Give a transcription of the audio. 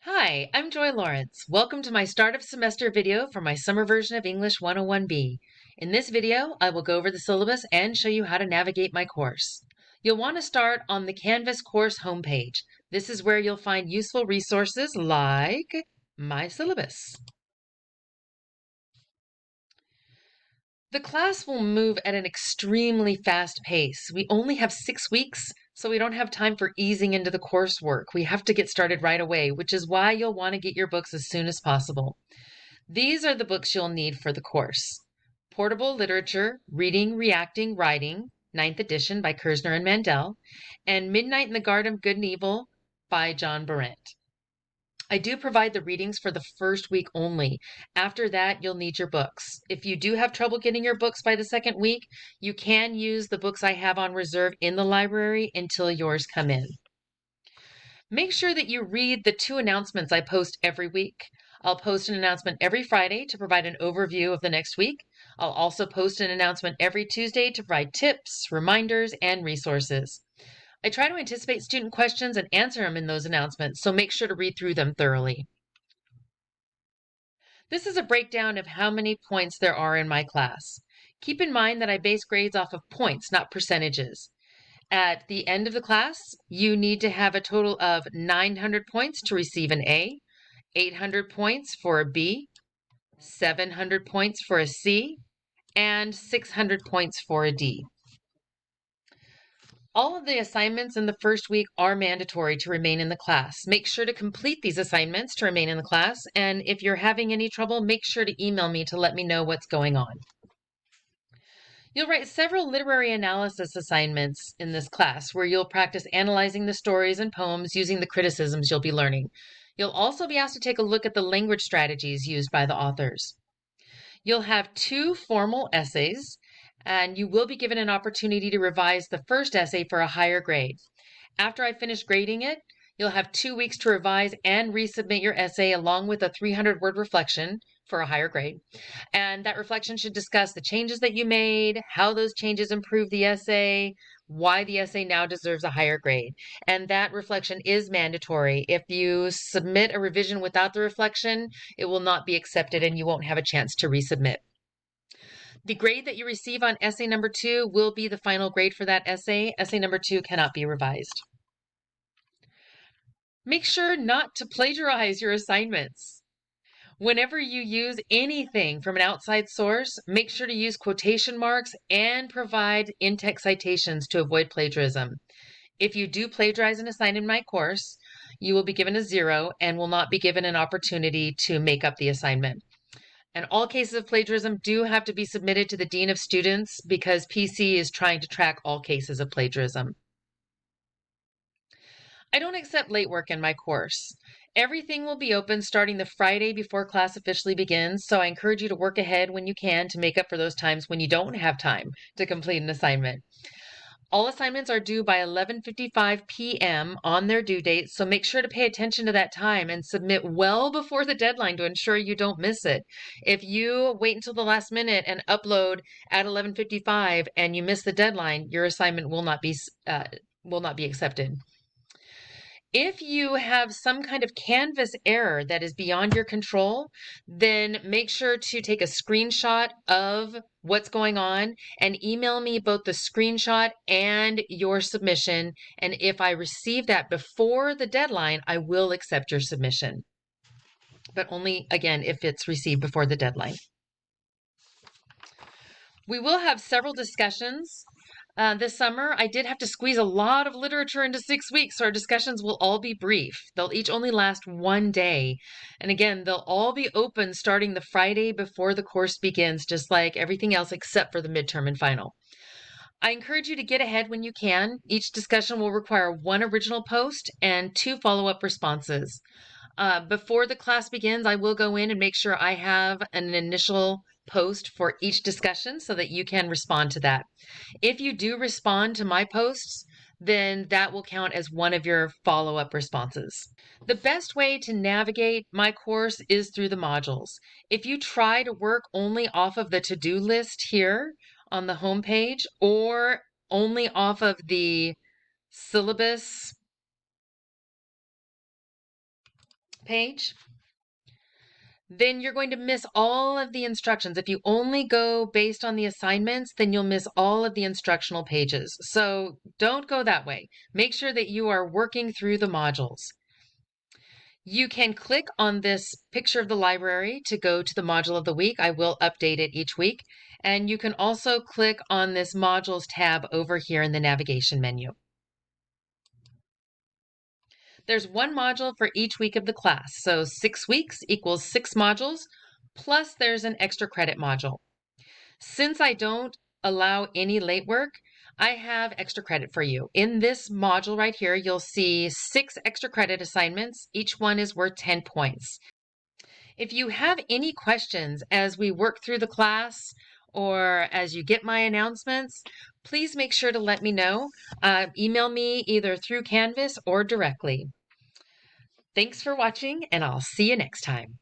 Hi, I'm Joy Lawrence. Welcome to my start of semester video for my summer version of English 101B. In this video, I will go over the syllabus and show you how to navigate my course. You'll want to start on the Canvas course homepage. This is where you'll find useful resources like my syllabus. The class will move at an extremely fast pace. We only have 6 weeks, so we don't have time for easing into the coursework. We have to get started right away, which is why you'll want to get your books as soon as possible. These are the books you'll need for the course. Portable Literature, Reading, Reacting, Writing, 9th edition by Kersner and Mandel, and Midnight in the Garden of Good and Evil by John Berendt. I do provide the readings for the first week only. After that, you'll need your books. If you do have trouble getting your books by the second week, you can use the books I have on reserve in the library until yours come in. Make sure that you read the 2 announcements I post every week. I'll post an announcement every Friday to provide an overview of the next week. I'll also post an announcement every Tuesday to provide tips, reminders, and resources. I try to anticipate student questions and answer them in those announcements, so make sure to read through them thoroughly. This is a breakdown of how many points there are in my class. Keep in mind that I base grades off of points, not percentages. At the end of the class, you need to have a total of 900 points to receive an A, 800 points for a B, 700 points for a C, and 600 points for a D. All of the assignments in the first week are mandatory to remain in the class. Make sure to complete these assignments to remain in the class, and if you're having any trouble, make sure to email me to let me know what's going on. You'll write several literary analysis assignments in this class where you'll practice analyzing the stories and poems using the criticisms you'll be learning. You'll also be asked to take a look at the language strategies used by the authors. You'll have 2 formal essays, and you will be given an opportunity to revise the first essay for a higher grade. After I finish grading it, you'll have 2 weeks to revise and resubmit your essay along with a 300-word reflection for a higher grade. And that reflection should discuss the changes that you made, how those changes improve the essay, why the essay now deserves a higher grade. And that reflection is mandatory. If you submit a revision without the reflection, it will not be accepted and you won't have a chance to resubmit. The grade that you receive on essay number 2 will be the final grade for that essay. Essay number 2 cannot be revised. Make sure not to plagiarize your assignments. Whenever you use anything from an outside source, make sure to use quotation marks and provide in-text citations to avoid plagiarism. If you do plagiarize an assignment in my course, you will be given a 0 and will not be given an opportunity to make up the assignment. And all cases of plagiarism do have to be submitted to the Dean of Students because PC is trying to track all cases of plagiarism. I don't accept late work in my course. Everything will be open starting the Friday before class officially begins, so I encourage you to work ahead when you can to make up for those times when you don't have time to complete an assignment. All assignments are due by 11:55 p.m. on their due date, so make sure to pay attention to that time and submit well before the deadline to ensure you don't miss it. If you wait until the last minute and upload at 11:55 and you miss the deadline, your assignment will not be accepted. If you have some kind of Canvas error that is beyond your control, then make sure to take a screenshot of what's going on and email me both the screenshot and your submission. And if I receive that before the deadline, I will accept your submission. But only, again, if it's received before the deadline. We will have several discussions this summer. I did have to squeeze a lot of literature into 6 weeks, so our discussions will all be brief. They'll each only last 1 day. And again, they'll all be open starting the Friday before the course begins, just like everything else except for the midterm and final. I encourage you to get ahead when you can. Each discussion will require 1 original post and 2 follow-up responses. Before the class begins, I will go in and make sure I have an initial post for each discussion so that you can respond to that. If you do respond to my posts, then that will count as one of your follow-up responses. The best way to navigate my course is through the modules. If you try to work only off of the to-do list here on the home page or only off of the syllabus page, then you're going to miss all of the instructions. If you only go based on the assignments, then you'll miss all of the instructional pages. So don't go that way. Make sure that you are working through the modules. You can click on this picture of the library to go to the module of the week. I will update it each week. And you can also click on this modules tab over here in the navigation menu. There's one module for each week of the class. So 6 weeks equals 6 modules, plus there's an extra credit module. Since I don't allow any late work, I have extra credit for you. In this module right here, you'll see 6 extra credit assignments. Each one is worth 10 points. If you have any questions as we work through the class or as you get my announcements, please make sure to let me know. Email me either through Canvas or directly. Thanks for watching, and I'll see you next time.